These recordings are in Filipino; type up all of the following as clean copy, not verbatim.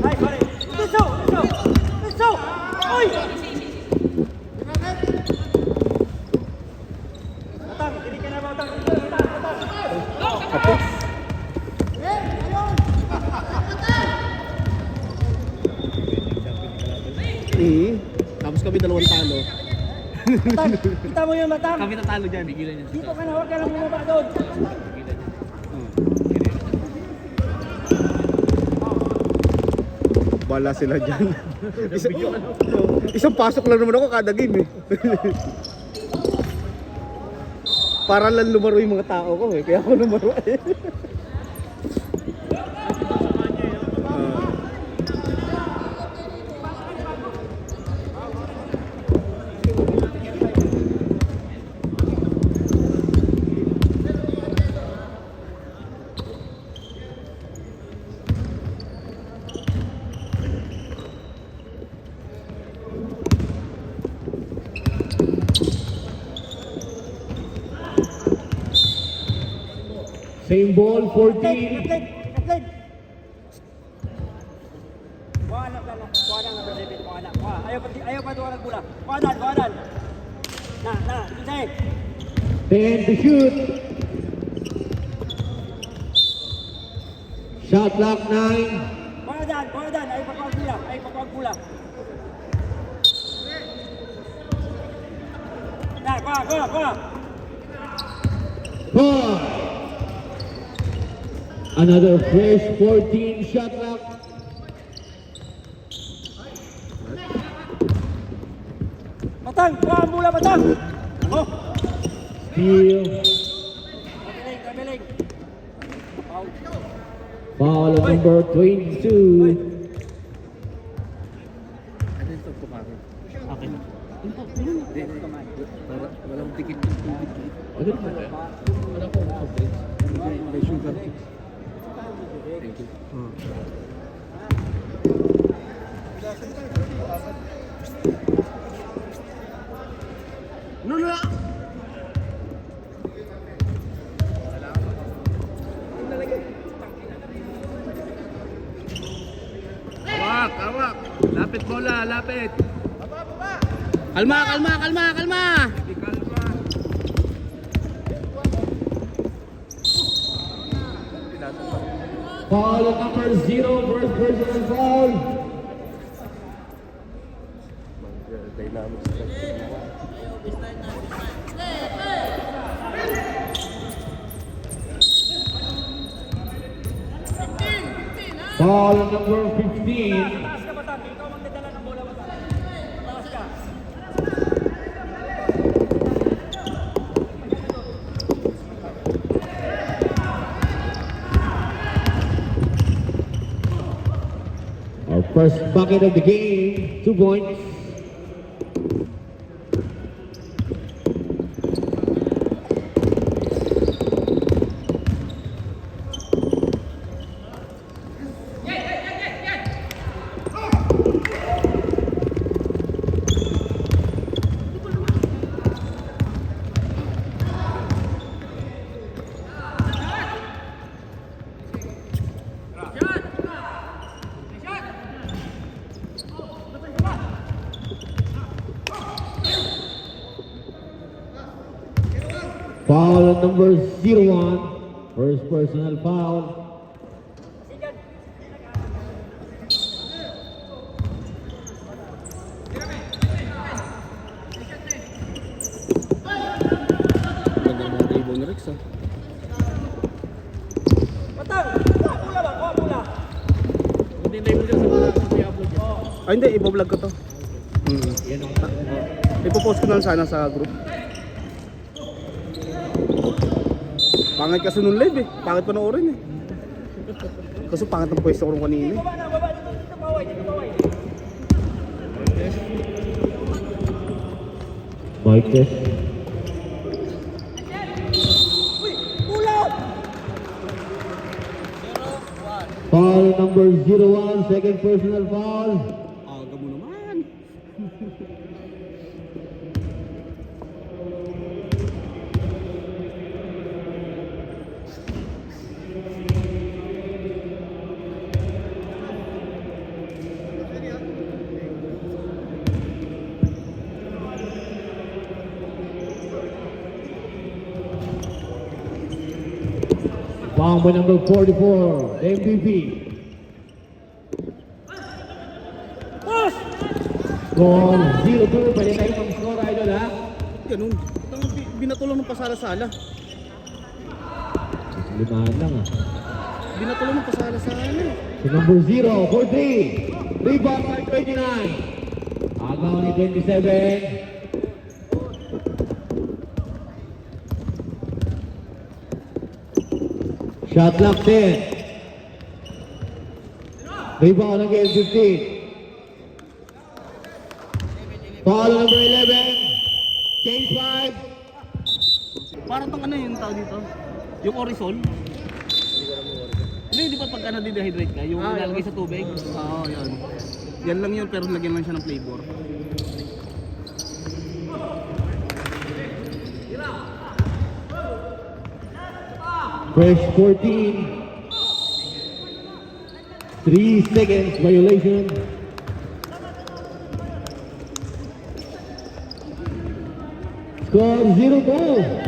Ay, sorry. Let's go! Oy! Batang, hindi ka na batang. Tapos. Tapos kami dalawang talo. Batang, kita mo yun, batang. Kami natalo dyan. Bigilan niya. Dito ka na, huwag ka lang bumaba doon. Bala sila dyan. Isang pasok lang naman ako kada game eh. Para lang lumaro yung mga tao ko eh. Kaya ako lumaro eh. Same ball, 14. Kapleg. Kuha na, David. Kuha na. Ayaw pa doon ang gula. Kuha na. Na, Isay. 10 to shoot. Shot clock 9. Kuha na. Ayaw pa ang gula. Na, kuha. 4. Another fresh 14 shot clock. Batang, kuha ang gula, batang. Oh. Steal. Kamiling. Foul at number 22. Ano yung top ko pare? Akin. Hindi. Walang tikit yung tubig. Ano pa? Wala ko soft drinks. May sugar. Thank you. No. Hawak. Lapit bola, lapit. Kalma. Foul at number 0. First personal foul. Foul at number 15. Taas ka, batang. Ikaw magdadala ng bola, batang. Taas ka. Our first bucket of the game, 2 points. Foul at number 01. First personal foul. Ganda mga dribble ni Rex ah. Batang, kuha bola. Hindi na ibig sa mga i-upload yan. Oh. Hindi, ipo-vlog ko to. Yan ang Ipo-post ko na lang sana sa group. Pangit kasi nung live eh. Pangit panoorin eh. Kasi pangit ang pwesto ko nung kanina eh. Baba dito baway. mic test. Uy, bola! Foul number 01. Second personal foul. Aga mo naman. Foul by number 44, the MVP. Score 0-2. Pwede tayo mag-score, idol, ha? Ganun. Binato lang ng pasala-sala. Limahan lang, ha? Binato lang ng pasala-sala. So number 0 for 3. Rebound by 29. Agaw ni 27. Shot clock 10. Rebound again 15. Foul number 11. Change 5. Parang tong ano yung tao dito? Yung Orisol? Hindi pa pagka na-dehydrate ka, yung nilalagay sa tubig? Oo, yan. Yan lang yun, pero lagyan lang siya ng flavor. Fresh 14. 3 seconds violation. Score 0-2.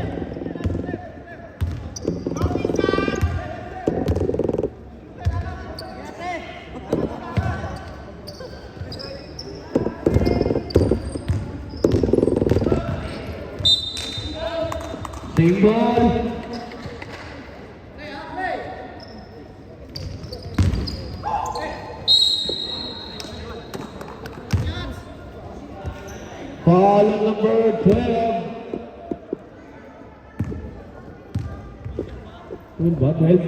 Same ball. Foul on number 12. Good ball, 12.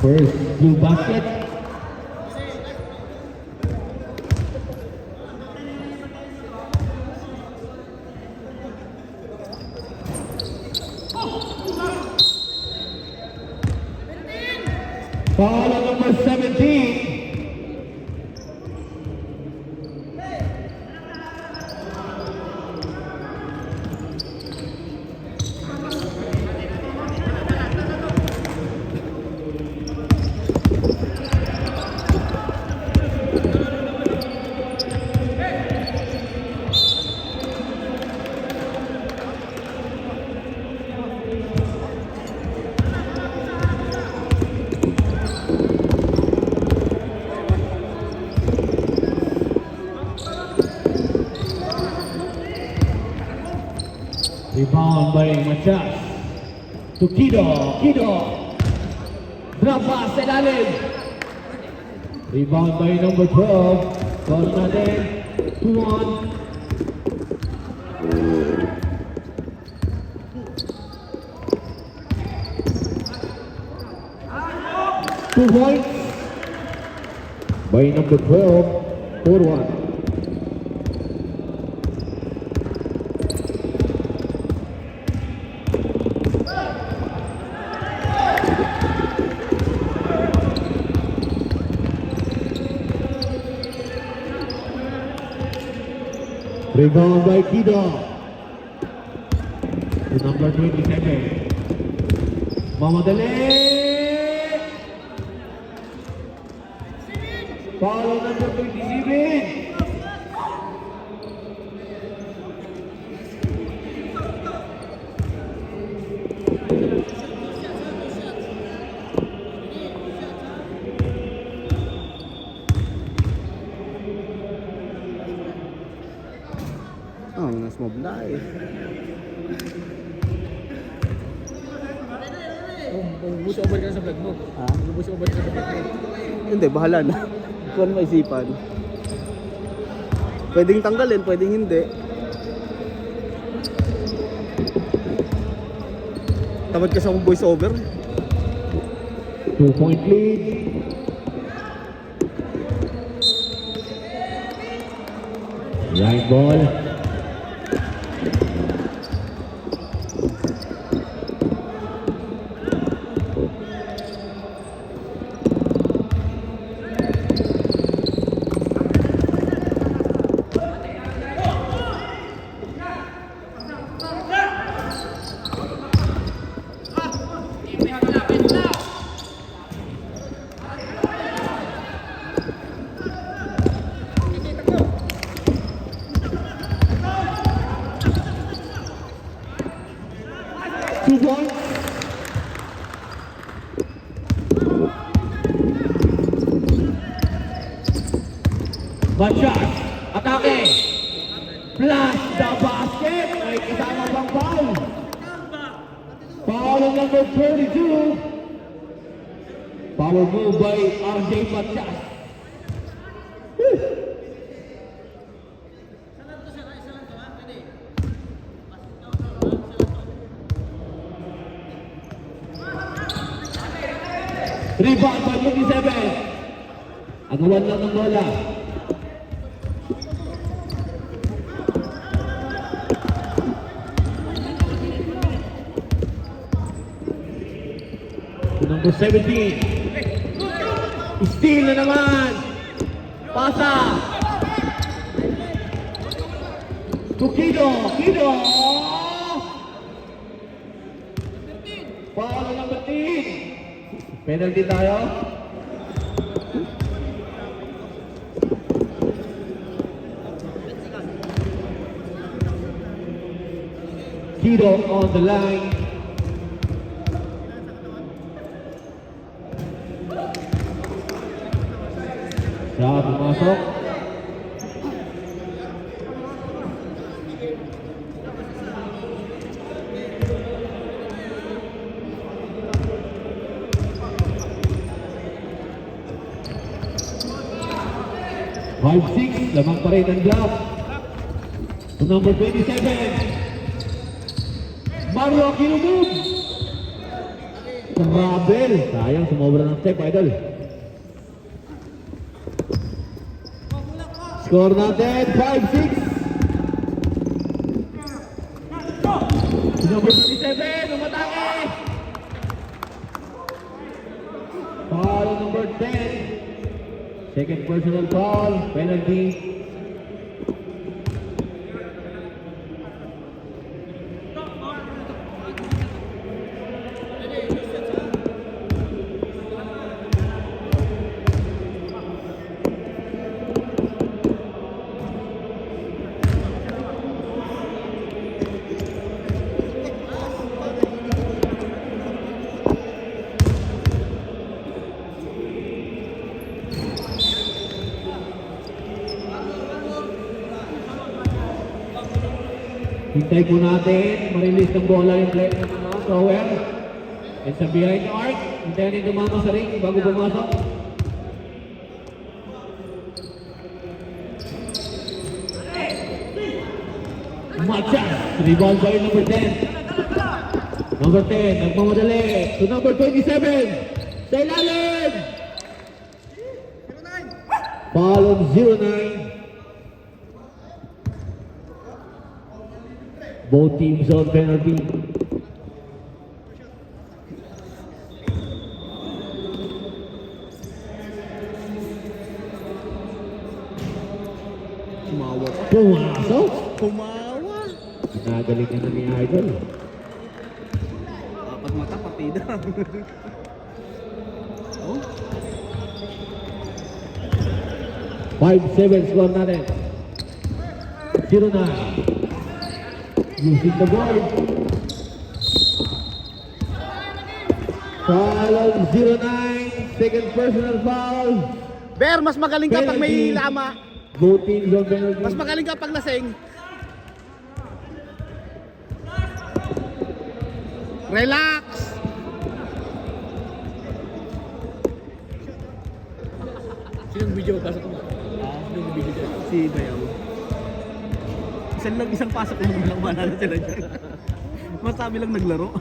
First blue basket. Foul on number 17. Rebound by Matias to Kido. Kido. Drop pass sa ilalim. Rebound by number 12. Score natin 2-1. Two points by number 12. 4-1. Rebound by Kido. To number 27. Mamadali. Foul on number 27. Ah, mas mabla eh. Bus over ka na sa vlog mo. Ha? Bus over ka na sa vlog mo. Hindi, bahala na. Kung maisipan. Pwedeng tanggalin, pwedeng hindi. Tamad ka sa voice over. 2-point lead. Right ball. points. Matias, atake. Flash the basket. May kasama pang foul. Foul on number 32. Power move by RJ Matias. Rebound by 27. Agawan lang ng bola. To number 17. Steal na naman. Pasa. To Kido. Kido. Foul on number 13. Penalty tayo. Kido on the line. Siya pumasok. Five, six, lamang pa rin ang block. To number 27. Marlo Kinumub. Rabel. Sayang, sumobra ng step, idol. Score natin, 5-6. To number 27, umatake. Foul on number 10. Second personal foul, penalty. Hintay ko natin, marilis ng bola yung play ng mga thrower. And sa behind the arc, hintay natin dumama sa ring bago pumasok. Matias, rebound by number 10. Number 10, nagmamadali to number 27. Sa ilalim! Foul on 09. Both teams on penalty. Sumawa pa. Pumasok. Pumawa. Ginagalingan na ni Idol. Apat mata, partida. Oh? 5-7 score natin. 0-9. Using the board. Foul on 09. Second personal foul. Bear, mas magaling ka pag may Penalty. lama. Both teams on penalty. Mas magaling ka pag lasing. Relax. Sinong video? Pasok mo. Sinong video dyan? Si Bayaw. Isang pasok lang lang manalo sila dyan. Masabi lang naglaro.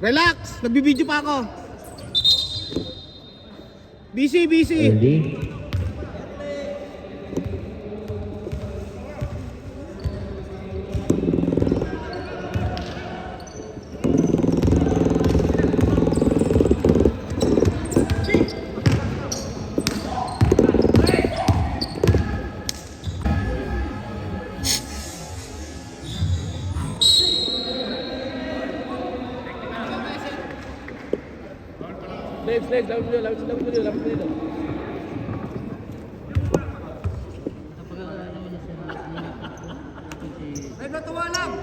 Relax! Nagbibideo pa ako. Busy. Ready? Legs, lapit mo dito. tuwa lang.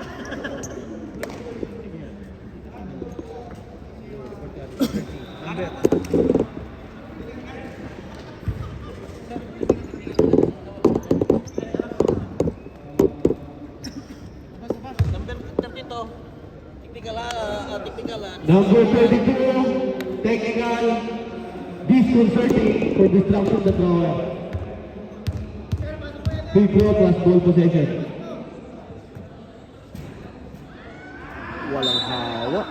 Number 32, technical, disconcerting for distraction the drawer. Free throw plus ball possession. Walang hawa.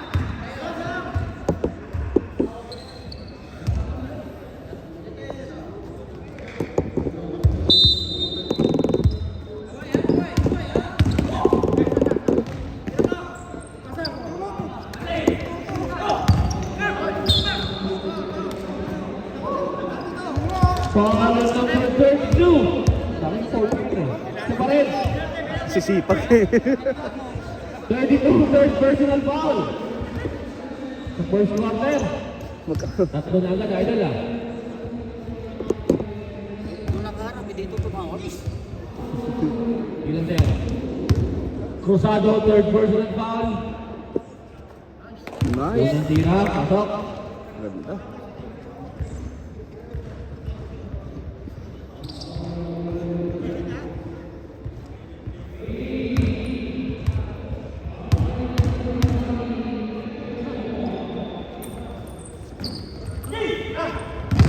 Foul number 32. Dami sa ulit eh. Ito pa rin. Sisipag eh. 32, third personal foul. Sa first quarter. Tatlo na agad, idol ah. Nung nakaharap, dito tumawag. Ilan tayo? Cruzado, third personal foul. Nice. Unang tira, pasok. Ganda.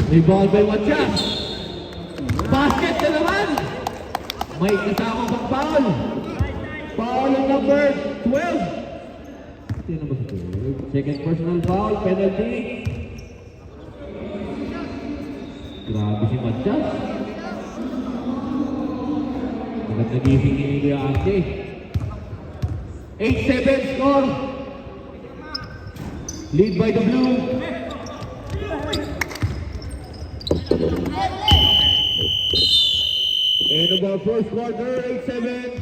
Rebound by Wachas. Basket na naman. May kasama pang foul. Foul ang number 12. Sino ba ito? Second personal foul, penalty. Grabe si Wachas. Agad nagising ni Kuya Arte. 8-7 score. Lead by the blue. End of our first quarter, 8-7.